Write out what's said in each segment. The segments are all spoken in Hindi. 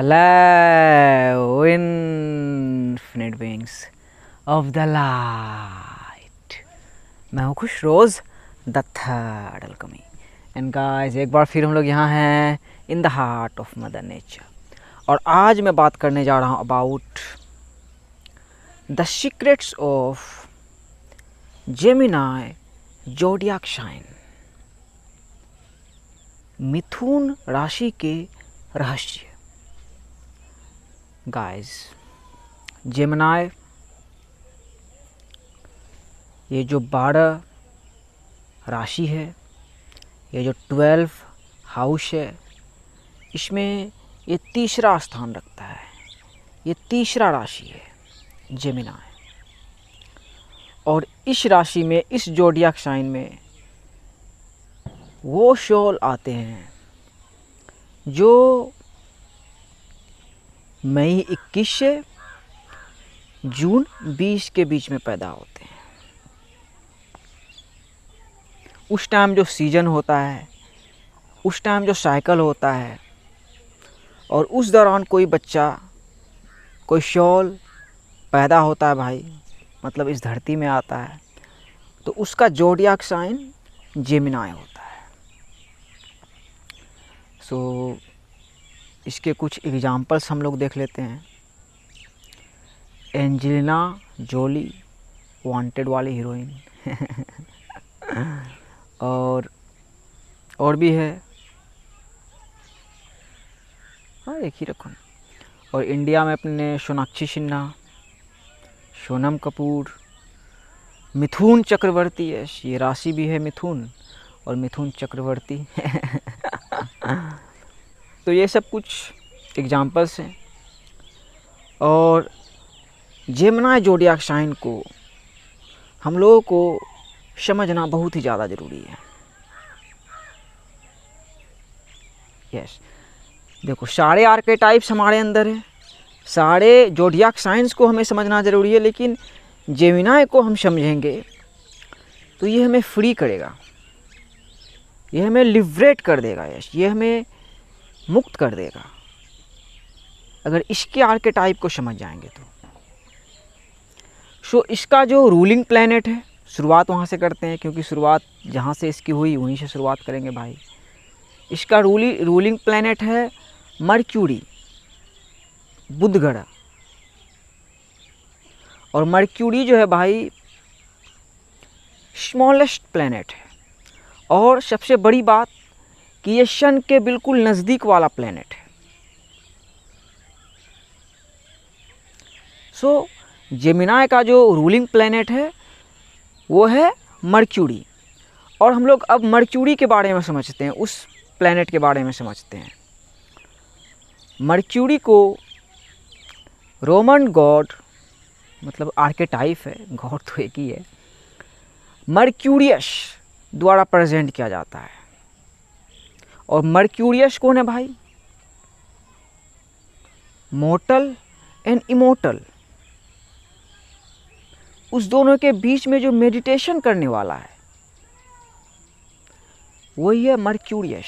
Hello, infinite beings of the light. मैं हूँ खुश रोज़ the third alchemy and guys एक बार फिर हम लोग यहाँ हैं in the heart of mother nature. और आज मैं बात करने जा रहा हूँ about the secrets of Gemini zodiac sign, मिथुन राशि के रहस्य। गाइस, जेमिनी ये जो 12 राशि है, ये जो 12 हाउस है, इसमें ये तीसरा स्थान रखता है। ये तीसरा राशि है जेमिनी। और इस राशि में, इस ज़ोडिएक साइन में वो सोल आते हैं जो मई 21 से जून 20 के बीच में पैदा होते हैं। उस टाइम जो सीजन होता है, उस टाइम जो साइकिल होता है, और उस दौरान कोई बच्चा, कोई सोल पैदा होता है भाई, मतलब इस धरती में आता है, तो उसका ज़ोडिएक साइन जेमिनी होता है। सो इसके कुछ एग्जाम्पल्स हम लोग देख लेते हैं। एंजेलिना जोली, वांटेड वाली हीरोइन और भी है, हाँ एक ही रखो। और इंडिया में अपने सोनाक्षी सिन्हा, सोनम कपूर, मिथुन चक्रवर्ती है। ये राशि भी है मिथुन, और मिथुन चक्रवर्ती तो ये सब कुछ एग्जाम्पल्स हैं। और जेमिनी ज़ोडिएक साइन को हम लोगों को समझना बहुत ही ज़्यादा ज़रूरी है। यस, देखो सारे आर्केटाइप्स हमारे अंदर हैं, सारे ज़ोडिएक साइंस को हमें समझना ज़रूरी है, लेकिन जेमिनी को हम समझेंगे तो ये हमें फ्री करेगा, ये हमें लिबरेट कर देगा। यस, ये हमें मुक्त कर देगा अगर इसके आर्केटाइप को समझ जाएंगे तो। सो इसका जो रूलिंग प्लैनेट है, शुरुआत वहाँ से करते हैं, क्योंकि शुरुआत जहाँ से इसकी हुई वहीं से शुरुआत करेंगे भाई। इसका रूलिंग प्लैनेट है मर्क्यूरी, बुध ग्रह। और मर्क्यूरी जो है भाई स्मॉलेस्ट प्लैनेट है, और सबसे बड़ी बात कि ये सन के बिल्कुल नज़दीक वाला प्लैनेट है। सो जेमिनी का जो रूलिंग प्लैनेट है वो है मर्क्यूरी। और हम लोग अब मर्क्यूरी के बारे में समझते हैं, उस प्लैनेट के बारे में समझते हैं। मर्क्यूरी को रोमन गॉड, मतलब आर्केटाइप है, गॉड तो एक ही है, मर्क्यूरियस द्वारा प्रेजेंट किया जाता है। और मर्क्यूरियस कौन है भाई? मोर्टल एंड इमोर्टल, उस दोनों के बीच में जो मेडिटेशन करने वाला है वही है मर्क्यूरियस।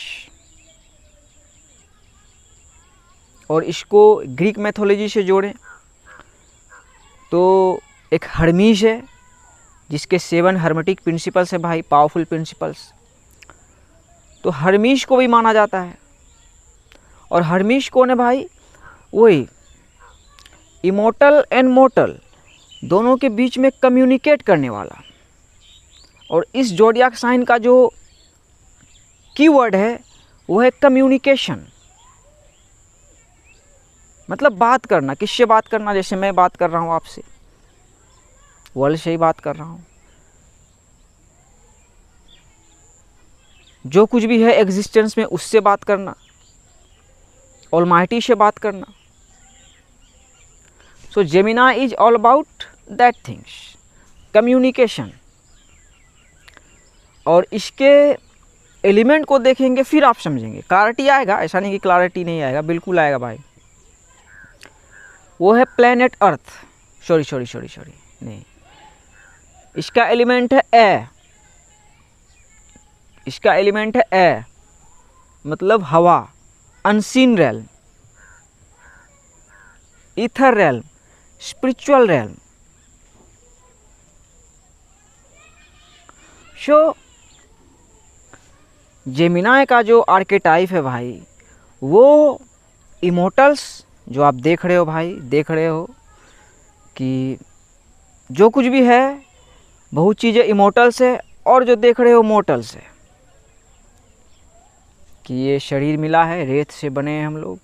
और इसको ग्रीक मैथोलॉजी से जोड़ें तो एक हर्मीस है, जिसके 7 हर्मेटिक प्रिंसिपल्स है भाई, पावरफुल प्रिंसिपल्स। तो हर्मीस को भी माना जाता है। और हर्मीस कौन है भाई? वही इमोर्टल एंड मोर्टल दोनों के बीच में कम्युनिकेट करने वाला। और इस ज़ोडिएक साइन का जो कीवर्ड है वो है कम्युनिकेशन, मतलब बात करना। किससे बात करना? जैसे मैं बात कर रहा हूँ आपसे, वर्ल्ड से ही बात कर रहा हूँ। जो कुछ भी है एग्जिस्टेंस में, उससे बात करना, ऑलमाइटी से बात करना। So Gemini is all about that things, communication. और इसके एलिमेंट को देखेंगे फिर आप समझेंगे, क्लैरिटी आएगा। ऐसा नहीं कि क्लैरिटी नहीं आएगा, बिल्कुल आएगा भाई। वो है प्लेनेट अर्थ, सॉरी नहीं, इसका एलिमेंट है ए, इसका एलिमेंट है ए, मतलब हवा, unseen realm. Ether realm, spiritual realm. So Gemini का जो आर्केटाइप है भाई, वो इमोटल्स जो आप देख रहे हो भाई, देख रहे हो कि जो कुछ भी है बहुत चीज़ें इमोटल्स है, और जो देख रहे हो मोटल्स है। कि ये शरीर मिला है, रेत से बने हैं हम लोग,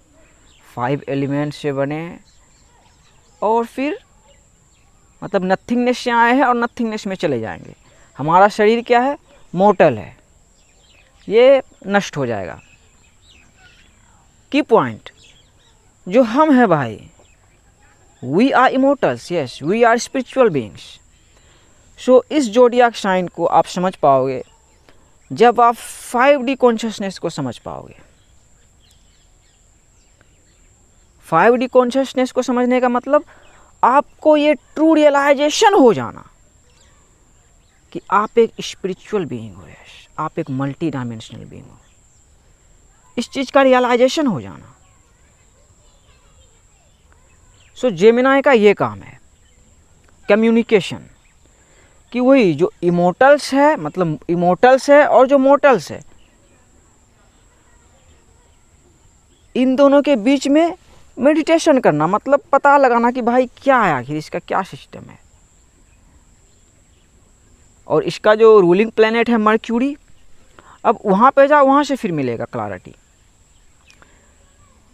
5 एलिमेंट से बने हैं, और फिर मतलब नथिंगनेस से आए हैं और नथिंगनेस में चले जाएंगे। हमारा शरीर क्या है? मोटल है, ये नष्ट हो जाएगा। की पॉइंट जो हम हैं भाई, we are immortals, yes we are spiritual beings. So इस जोडियाक साइन को आप समझ पाओगे जब आप 5D कॉन्शियसनेस को समझ पाओगे। 5D कॉन्शियसनेस को समझने का मतलब आपको ये ट्रू रियलाइजेशन हो जाना कि आप एक स्पिरिचुअल बीइंग हो, यस आप एक मल्टी डायमेंशनल बीइंग हो। इस चीज़ का रियलाइजेशन हो जाना। सो जेमिनाई का ये काम है, कम्युनिकेशन, कि वही जो इमोटल्स है, मतलब इमोटल्स है और जो मोटल्स है, इन दोनों के बीच में मेडिटेशन करना, मतलब पता लगाना कि भाई क्या है, आखिर इसका क्या सिस्टम है। और इसका जो रूलिंग प्लेनेट है मर्क्यूरी, अब वहाँ पे जाओ, वहाँ से फिर मिलेगा क्लैरिटी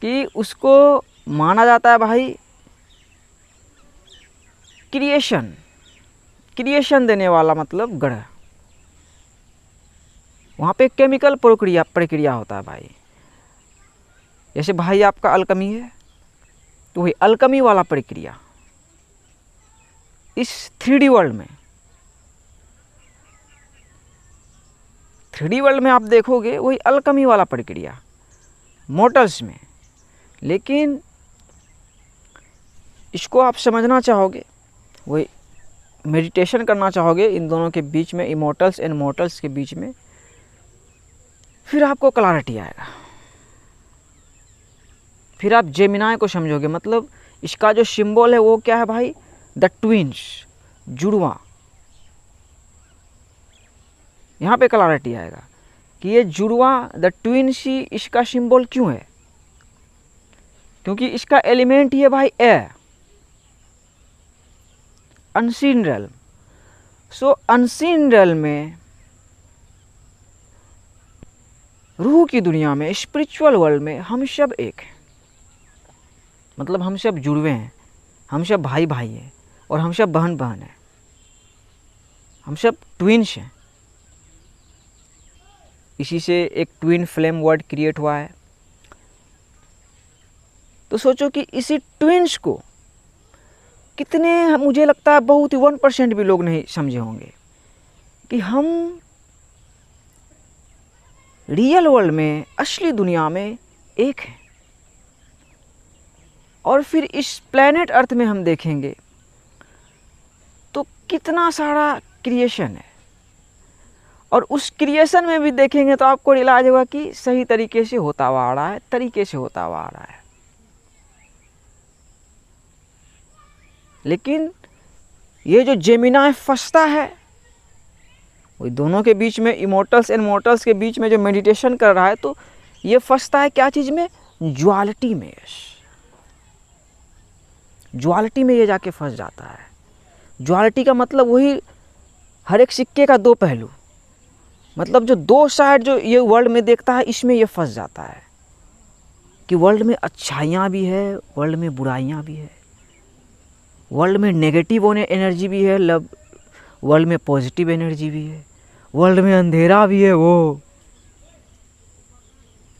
कि उसको माना जाता है भाई क्रिएशन देने वाला, मतलब ग्रह। वहाँ पे केमिकल प्रक्रिया होता है भाई। जैसे भाई आपका अल्कमी है, तो वही अल्कमी वाला प्रक्रिया इस 3D वर्ल्ड में, 3D वर्ल्ड में आप देखोगे वही अल्कमी वाला प्रक्रिया मोटल्स में। लेकिन इसको आप समझना चाहोगे, वही मेडिटेशन करना चाहोगे इन दोनों के बीच में, इमोटल्स एंड मोटल्स के बीच में, फिर आपको क्लैरिटी आएगा। फिर आप जेमिनाई को समझोगे। मतलब इसका जो सिंबल है वो क्या है भाई? द ट्विंस, जुड़वा। यहाँ पे क्लैरिटी आएगा कि ये जुड़वा, द ट्विंस ही इसका सिंबल क्यों है, क्योंकि इसका एलिमेंट ही है भाई एयर, अनसीन रेल्म। सो अनसीन रेल्म में, रूह की दुनिया में, स्पिरिचुअल वर्ल्ड में हम सब एक हैं। मतलब हम सब जुड़वे हैं, हम सब भाई भाई हैं, और हम सब बहन बहन हैं, हम सब ट्विंस हैं। इसी से एक ट्विन फ्लेम वर्ड क्रिएट हुआ है। तो सोचो कि इसी ट्विंस को कितने, मुझे लगता है बहुत ही 1% भी लोग नहीं समझे होंगे कि हम रियल वर्ल्ड में, असली दुनिया में एक हैं। और फिर इस प्लेनेट अर्थ में हम देखेंगे तो कितना सारा क्रिएशन है, और उस क्रिएशन में भी देखेंगे तो आपको रियलाइज होगा कि सही तरीके से होता हुआ आ रहा है, तरीके से होता हुआ आ रहा है। लेकिन ये जो जेमिनाई फंसता है, वही दोनों के बीच में, इमोटल्स एंड मोटल्स के बीच में जो मेडिटेशन कर रहा है, तो ये फंसता है क्या चीज़ में? ज्वालिटी में। ज्वालिटी में ये जाके फंस जाता है। ज्वालिटी का मतलब वही हर एक सिक्के का दो पहलू, मतलब जो दो साइड जो ये वर्ल्ड में देखता है, इसमें ये फंस जाता है कि वर्ल्ड में अच्छाइयाँ भी है, वर्ल्ड में बुराइयाँ भी है, वर्ल्ड में नेगेटिव एनर्जी भी है, वर्ल्ड में पॉजिटिव एनर्जी भी है, वर्ल्ड में अंधेरा भी है, वो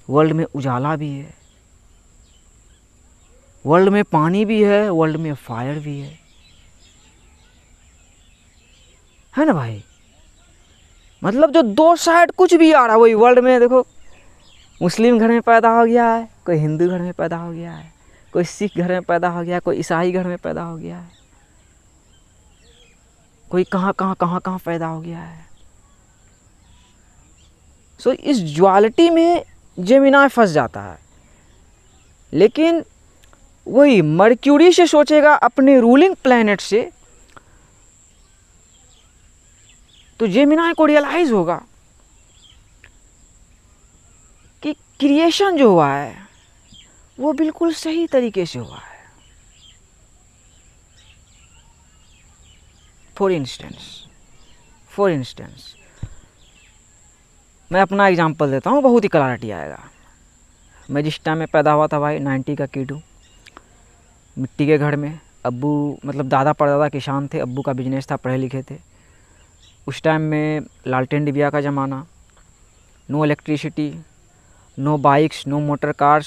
वर्ल्ड में उजाला भी है, वर्ल्ड में पानी भी है, वर्ल्ड में फायर भी है ना भाई? मतलब जो दो साइड कुछ भी आ रहा है, वही वर्ल्ड में देखो, मुस्लिम घर में पैदा हो गया है, कोई हिंदू घर में पैदा हो गया है, कोई सिख घर में पैदा हो गया है, कोई ईसाई घर में पैदा हो गया है, कोई कहाँ पैदा हो गया है। सो इस ज्वालिटी में जेमिनाई फंस जाता है। लेकिन वही मर्क्यूरी से सोचेगा अपने रूलिंग प्लैनेट से, तो जेमिनाई को रियलाइज होगा कि क्रिएशन जो हुआ है वो बिल्कुल सही तरीके से हुआ है। फॉर इंस्टेंस मैं अपना एग्जांपल देता हूँ, बहुत ही क्लैरिटी आएगा। मैं जिस टाइम में पैदा हुआ था भाई, 90 का किड हूँ, मिट्टी के घर में। अब्बू मतलब दादा परदादा किसान थे, अब्बू का बिजनेस था, पढ़े लिखे थे। उस टाइम में लालटेन डिबिया का ज़माना, no electricity, no bikes, no motor cars,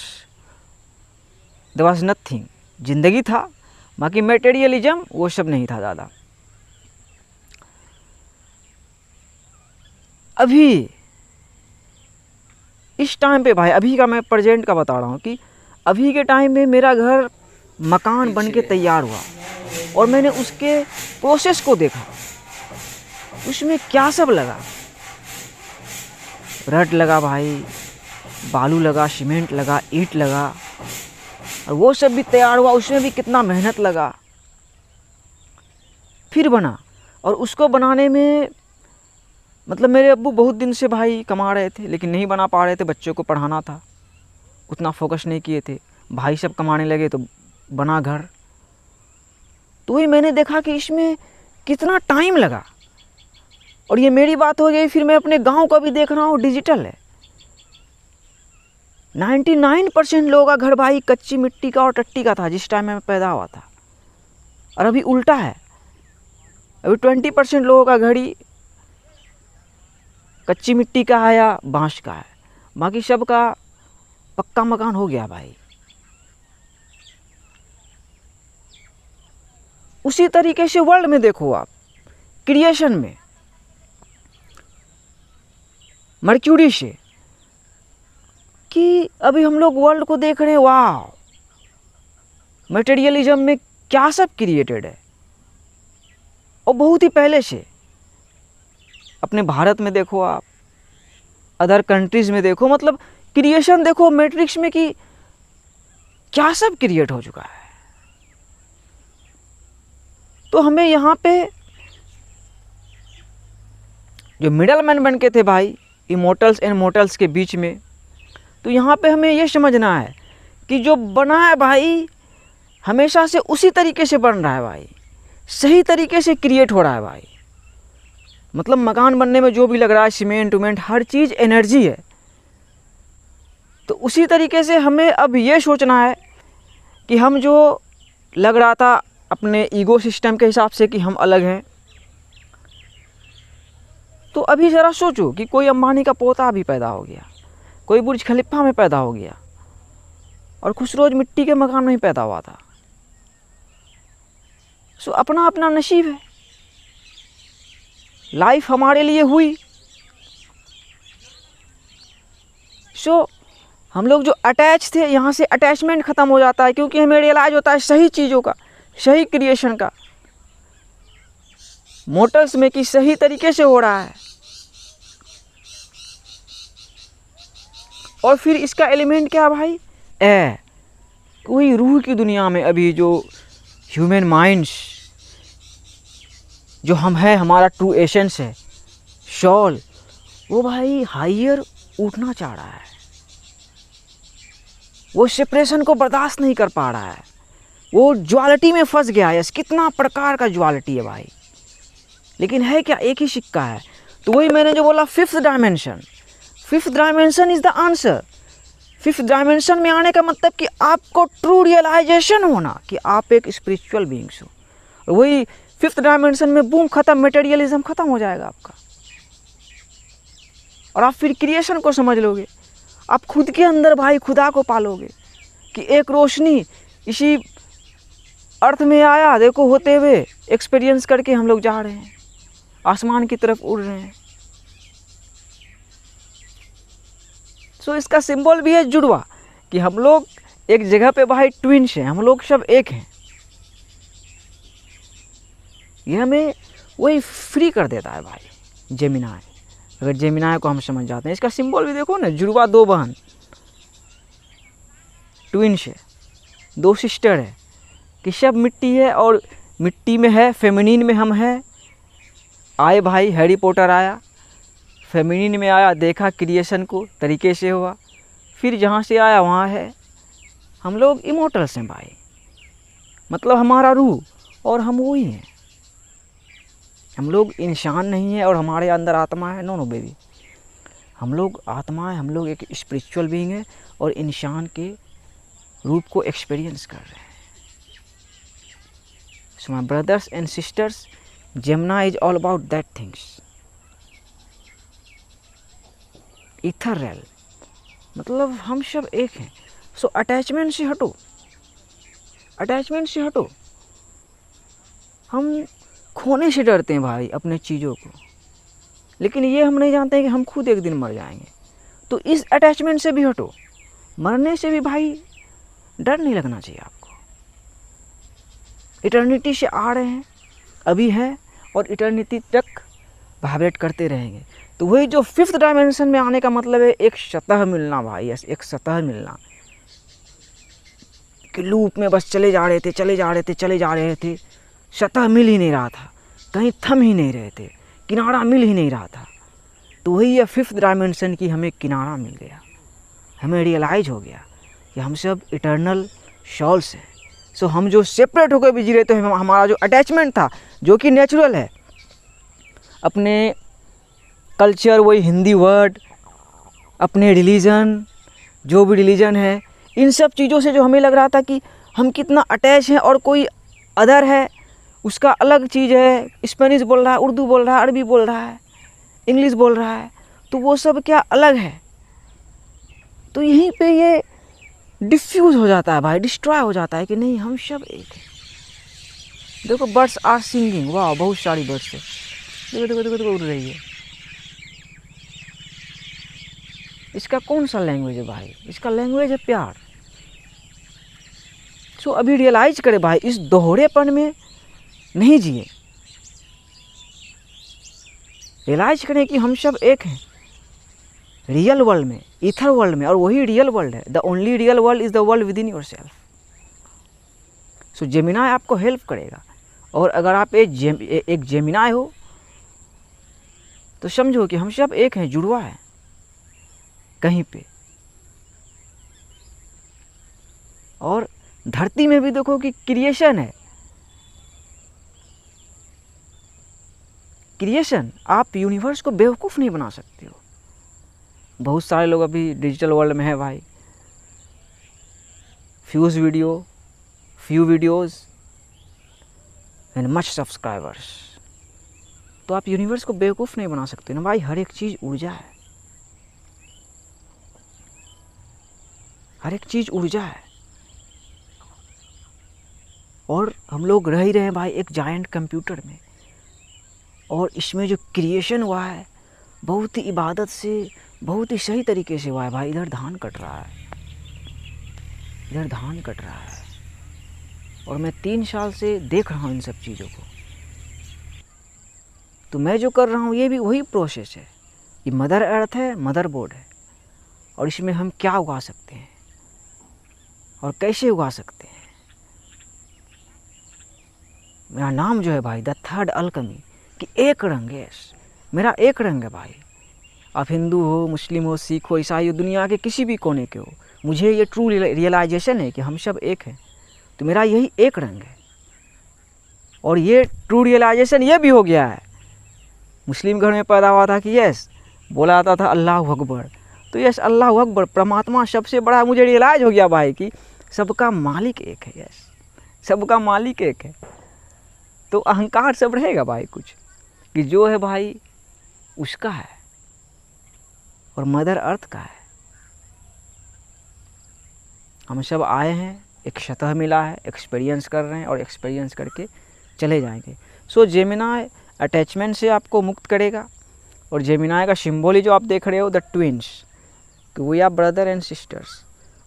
there was nothing. ज़िंदगी था, बाकी मटेरियलिज्म वो सब नहीं था ज़्यादा। अभी इस टाइम पे भाई, अभी का मैं प्रेजेंट का बता रहा हूँ कि अभी के टाइम में मेरा घर मकान बन के तैयार हुआ और मैंने उसके प्रोसेस को देखा, उसमें क्या सब लगा। रड लगा भाई, बालू लगा, सीमेंट लगा, ईंट लगा, और वो सब भी तैयार हुआ, उसमें भी कितना मेहनत लगा, फिर बना। और उसको बनाने में मतलब मेरे अब्बू बहुत दिन से भाई कमा रहे थे लेकिन नहीं बना पा रहे थे, बच्चों को पढ़ाना था, उतना फोकस नहीं किए थे। भाई सब कमाने लगे तो बना घर। तो वही मैंने देखा कि इसमें कितना टाइम लगा। और ये मेरी बात हो गई, फिर मैं अपने गांव का भी देख रहा हूँ, डिजिटल है। 99% लोगों का घर भाई कच्ची मिट्टी का और टट्टी का था जिस टाइम में पैदा हुआ था, और अभी उल्टा है। अभी 20% लोगों का घर ही कच्ची मिट्टी का है या बांस का है, बाकी सब का पक्का मकान हो गया भाई। उसी तरीके से वर्ल्ड में देखो आप, क्रिएशन में मर्क्यूरी से, कि अभी हम लोग वर्ल्ड को देख रहे हैं, वाह मटेरियलिज्म में क्या सब क्रिएटेड है। और बहुत ही पहले से, अपने भारत में देखो आप, अदर कंट्रीज में देखो, मतलब क्रिएशन देखो मैट्रिक्स में कि क्या सब क्रिएट हो चुका है। तो हमें यहाँ पे जो मिडल मैन बन के थे भाई इमोर्टल्स एंड मोर्टल्स के बीच में, तो यहाँ पे हमें ये समझना है कि जो बना है भाई हमेशा से उसी तरीके से बन रहा है भाई, सही तरीके से क्रिएट हो रहा है भाई। मतलब मकान बनने में जो भी लग रहा है, सीमेंट उमेंट, हर चीज़ एनर्जी है। तो उसी तरीके से हमें अब ये सोचना है कि हम जो लग रहा था अपने ईगो सिस्टम के हिसाब से कि हम अलग हैं, तो अभी ज़रा सोचो कि कोई अंबानी का पोता भी पैदा हो गया, कोई बुर्ज खलीफा में पैदा हो गया, और खुशरोज मिट्टी के मकान में ही पैदा हुआ था। सो अपना अपना नसीब है, लाइफ हमारे लिए हुई। सो हम लोग जो अटैच थे, यहाँ से अटैचमेंट ख़त्म हो जाता है, क्योंकि हमें रियलाइज होता है सही चीज़ों का, सही क्रिएशन का, मोटर्स में कि सही तरीके से हो रहा है। और फिर इसका एलिमेंट क्या भाई, कोई रूह की दुनिया में अभी जो ह्यूमन माइंड्स, जो हम है, हमारा ट्रू एसेंस है, सोल, वो भाई हायर उठना चाह रहा है। वो सेपरेशन को बर्दाश्त नहीं कर पा रहा है, वो ज्वालिटी में फंस गया है। कितना प्रकार का ज्वालिटी है भाई, लेकिन है क्या, एक ही सिक्का है। तो वही मैंने जो बोला, fifth dimension is the answer. Fifth dimension में आने का मतलब कि आपको ट्रू रियलाइजेशन होना कि आप एक स्पिरिचुअल बीइंग्स हो। और वही फिफ्थ डायमेंशन में बूम खत्म, मटेरियलिज्म खत्म हो जाएगा आपका, और आप फिर क्रिएशन को समझ लोगे। आप खुद के अंदर भाई खुदा को पालोगे कि एक रोशनी इसी अर्थ में आया, देखो होते हुए एक्सपीरियंस करके हम लोग जा रहे हैं, आसमान की तरफ उड़ रहे हैं। सो इसका सिंबल भी है जुड़वा, कि हम लोग एक जगह पे भाई ट्विंस हैं, हम लोग सब एक हैं। ये हमें वही फ्री कर देता है भाई जेमिनाई। अगर जेमिनाई को हम समझ जाते हैं, इसका सिंबल भी देखो ना, जुड़वा, दो बहन, ट्विंस है, दो सिस्टर है कि सब मिट्टी है और मिट्टी में है, फेमिनिन में हम हैं। आए भाई, हैरी पॉटर आया, फेमिनिन में आया, देखा क्रिएशन को तरीके से हुआ, फिर जहाँ से आया वहाँ है। हम लोग इमोर्टल्स हैं भाई, मतलब हमारा रूह और हम वही हैं। हम लोग इंसान नहीं है और हमारे अंदर आत्मा है। नो नो बेबी, हम लोग आत्मा है, हम लोग एक स्पिरिचुअल बीइंग है और इंसान के रूप को एक्सपीरियंस कर रहे हैं। So my brothers and sisters, Gemini is all about that things. Ether rail मतलब हम सब एक हैं। सो अटैचमेंट से हटो, अटैचमेंट से हटो। हम खोने से डरते हैं भाई अपने चीज़ों को, लेकिन ये हम नहीं जानते हैं कि हम खुद एक दिन मर जाएंगे। तो इस अटैचमेंट से भी हटो। मरने से भी भाई डर नहीं लगना चाहिए आपको। इटर्निटी से आ रहे हैं, अभी हैं और इटर्निटी तक वाइब्रेट करते रहेंगे। तो वही जो 5th डायमेंशन में आने का मतलब है एक सतह मिलना भाई, एक सतह मिलना कि लूप में बस चले जा रहे थे, चले जा रहे थे, चले जा रहे थे, सतह मिल ही नहीं रहा था, कहीं थम ही नहीं रहे थे, किनारा मिल ही नहीं रहा था। तो वही है 5th डायमेंशन की हमें किनारा मिल गया। हमें रियलाइज हो गया कि हम सब इटर्नल सोल्स हैं। सो हम जो सेपरेट होकर भी जी रहे थे, हमारा जो अटैचमेंट था जो कि नेचुरल है, अपने कल्चर, वही हिंदी वर्ड, अपने रिलीजन, जो भी रिलीजन है, इन सब चीज़ों से जो हमें लग रहा था कि हम कितना अटैच हैं और कोई अदर है, उसका अलग चीज़ है, स्पेनिश बोल रहा है, उर्दू बोल रहा है, अरबी बोल रहा है, इंग्लिश बोल रहा है, तो वो सब क्या अलग है। तो यहीं पे ये डिफ्यूज़ हो जाता है भाई, डिस्ट्रॉय हो जाता है कि नहीं हम सब एक हैं। देखो बर्ड्स आर सिंगिंग, वाह बहुत सारी बर्ड्स है, देखो देखो देखो देखो उड़ रही है। इसका कौन सा लैंग्वेज है भाई? इसका लैंग्वेज है प्यार। सो अभी रियलाइज करें भाई, इस दोहरेपन में नहीं जिए। रियलाइज करें कि हम सब एक हैं रियल वर्ल्ड में, ईथर वर्ल्ड में, और वही रियल वर्ल्ड है। The only real world is the world with in your self. So Gemini आपको हेल्प करेगा। और अगर आप एक जेमिनी हो तो समझो कि हम सब एक हैं, जुड़वा है कहीं पे। और धरती में भी देखो कि क्रिएशन है, क्रिएशन। आप यूनिवर्स को बेवकूफ़ नहीं बना सकते हो। बहुत सारे लोग अभी डिजिटल वर्ल्ड में है भाई, few videos and much subscribers. तो आप यूनिवर्स को बेवकूफ़ नहीं बना सकते ना भाई। हर एक चीज़ ऊर्जा है, हर एक चीज़ ऊर्जा है। और हम लोग रह ही रहे हैं भाई एक जायंट कंप्यूटर में, और इसमें जो क्रिएशन हुआ है बहुत ही इबादत से, बहुत ही सही तरीके से हुआ है भाई। इधर धान कट रहा है, इधर धान कट रहा है, और मैं 3 साल से देख रहा हूँ इन सब चीज़ों को। तो मैं जो कर रहा हूँ ये भी वही प्रोसेस है। ये मदर अर्थ है, मदर बोर्ड है, और इसमें हम क्या उगा सकते हैं और कैसे उगा सकते हैं। मेरा नाम जो है भाई द थर्ड अल्केमी, कि एक रंग है। मेरा एक रंग है भाई। आप हिंदू हो, मुस्लिम हो, सिख हो, ईसाई हो, दुनिया के किसी भी कोने के हो, मुझे ये ट्रू रियलाइजेशन है कि हम सब एक हैं। तो मेरा यही एक रंग है। और ये ट्रू रियलाइजेशन ये भी हो गया है, मुस्लिम घर में पैदा हुआ था कि यस बोला जाता था अल्लाह अकबर। तो यस अल्लाह अकबर, परमात्मा सबसे बड़ा। मुझे रियलाइज हो गया भाई कि सबका मालिक एक है। यस, सबका मालिक एक है। तो अहंकार सब रहेगा भाई कुछ, कि जो है भाई उसका है और मदर अर्थ का है। हम सब आए हैं, एक सतह मिला है, एक्सपीरियंस कर रहे हैं और एक्सपीरियंस करके चले जाएंगे। सो जेमिनी अटैचमेंट से आपको मुक्त करेगा। और जेमिनी का सिंबल ही जो आप देख रहे हो, द ट्विंस, कि we are brother and sisters,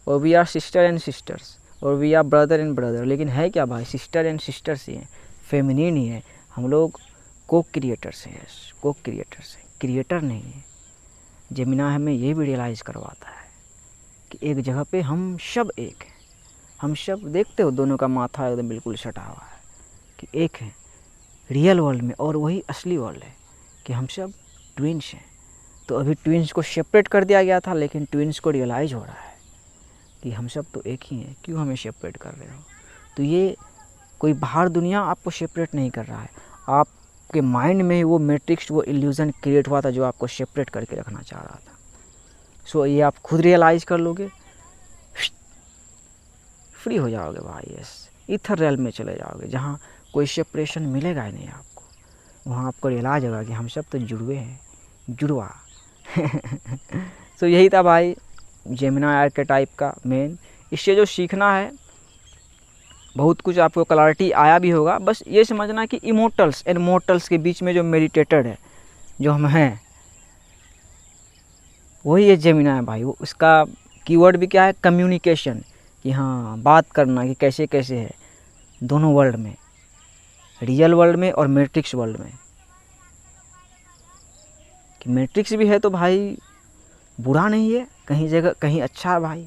और we are sister and sisters, और we are brother and brother. लेकिन है क्या भाई, सिस्टर एंड सिस्टर्स ही हैं, फेमिनिन ही है। हम लोग को क्रिएटर्स हैं, को क्रिएटर्स हैं, क्रिएटर नहीं है। जेमिनी हमें ये भी रियलाइज़ करवाता है कि एक जगह पे हम सब एक हैं, हम सब देखते हो दोनों का माथा एकदम बिल्कुल सटा हुआ है कि एक है रियल वर्ल्ड में और वही असली वर्ल्ड है कि हम सब ट्विन्स हैं। तो अभी ट्विन्स को सेपरेट कर दिया गया था, लेकिन ट्विन्स को रियलाइज़ हो रहा है कि हम सब तो एक ही हैं, क्यों हमें सेपरेट कर रहे हो। तो ये कोई बाहर दुनिया आपको सेपरेट नहीं कर रहा है, आपके माइंड में ही वो मैट्रिक्स, वो इल्यूज़न क्रिएट हुआ था जो आपको सेपरेट करके रखना चाह रहा था। सो ये आप खुद रियलाइज़ कर लोगे, फ्री हो जाओगे भाई। यस, ईथर रियल में चले जाओगे जहाँ कोई सेपरेशन मिलेगा ही नहीं आपको। वहाँ आपको रियलाइज होगा कि हम सब तो जुड़वे हैं, जुड़वा। सो यही था भाई जेमिनी आर्केटाइप का मेन। इससे जो सीखना है, बहुत कुछ आपको क्लैरिटी आया भी होगा। बस ये समझना कि इमोर्टल्स एंड मोर्टल्स के बीच में जो मेडिटेटेड है, जो हम हैं, वही ये जेमिनी है भाई। वो उसका कीवर्ड भी क्या है, कम्युनिकेशन, कि हाँ बात करना कि कैसे कैसे है दोनों वर्ल्ड में, रियल वर्ल्ड में और मैट्रिक्स वर्ल्ड में। कि मैट्रिक्स भी है तो भाई बुरा नहीं है, कहीं जगह कहीं अच्छा है भाई।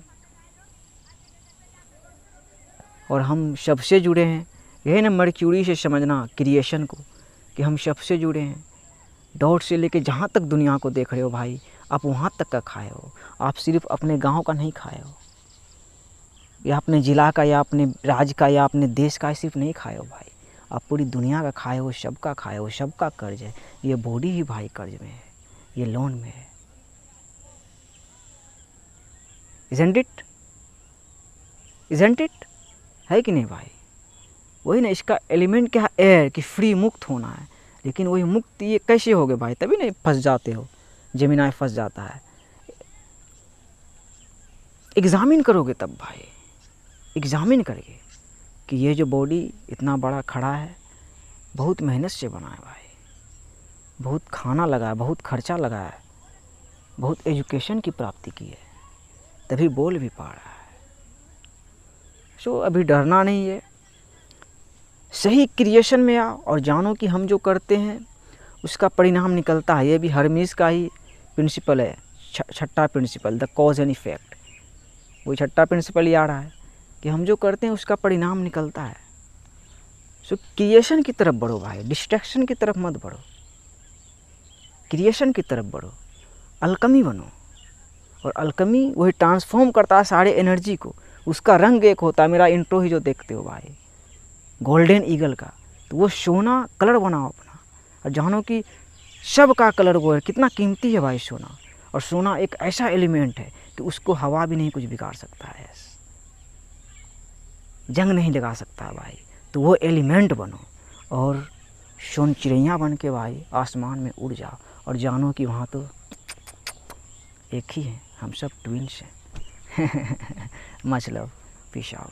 और हम सबसे जुड़े हैं, यही ना मर्क्यूरी से समझना क्रिएशन को, कि हम सबसे जुड़े हैं। डॉट से लेके जहाँ तक दुनिया को देख रहे हो भाई, आप वहाँ तक का खाए हो। आप सिर्फ अपने गांव का नहीं खाए हो, या अपने ज़िला का, या अपने राज्य का, या अपने देश का सिर्फ नहीं खाए हो भाई, आप पूरी दुनिया का खाए हो, सबका खाए हो, सबका कर्ज है। ये बॉडी ही भाई कर्ज में है, ये लोन में है। इज़न्ट इट, इज़न्ट इट, है कि नहीं भाई। वही ना, इसका एलिमेंट क्या है, एयर, कि फ्री, मुक्त होना है। लेकिन वही मुक्त ये कैसे हो गए भाई, तभी नहीं फंस जाते हो, जेमिनी फंस जाता है। एग्जामिन करोगे तब भाई, एग्जामिन करके कि ये जो बॉडी इतना बड़ा खड़ा है, बहुत मेहनत से बना है भाई, बहुत खाना लगा है, बहुत खर्चा लगा है, बहुत एजुकेशन की प्राप्ति की है, तभी बोल भी पा रहा है। सो अभी डरना नहीं है, सही क्रिएशन में आओ और जानो कि हम जो करते हैं उसका परिणाम निकलता है। ये भी हर्मीज का ही प्रिंसिपल है, छठा principle, the cause and effect. वही छठा प्रिंसिपल ही आ रहा है कि हम जो करते हैं उसका परिणाम निकलता है। सो क्रिएशन की तरफ बढ़ो भाई, डिस्ट्रैक्शन की तरफ मत बढ़ो, क्रिएशन की तरफ बढ़ो, अल्कमी बनो। और अल्कमी वही ट्रांसफॉर्म करता है सारे एनर्जी को, उसका रंग एक होता है। मेरा इंट्रो ही जो देखते हो भाई गोल्डन ईगल का, तो वो सोना कलर बनाओ अपना, और जानो कि सब का कलर वो है। कितना कीमती है भाई सोना, और सोना एक ऐसा एलिमेंट है कि उसको हवा भी नहीं कुछ बिगाड़ सकता है, जंग नहीं लगा सकता भाई। तो वो एलिमेंट बनो और सोन चिड़ैया बन के भाई आसमान में उड़ जाओ, और जानो कि वहाँ तो एक ही है, हम सब ट्विन्स हैं। Much love, peace out.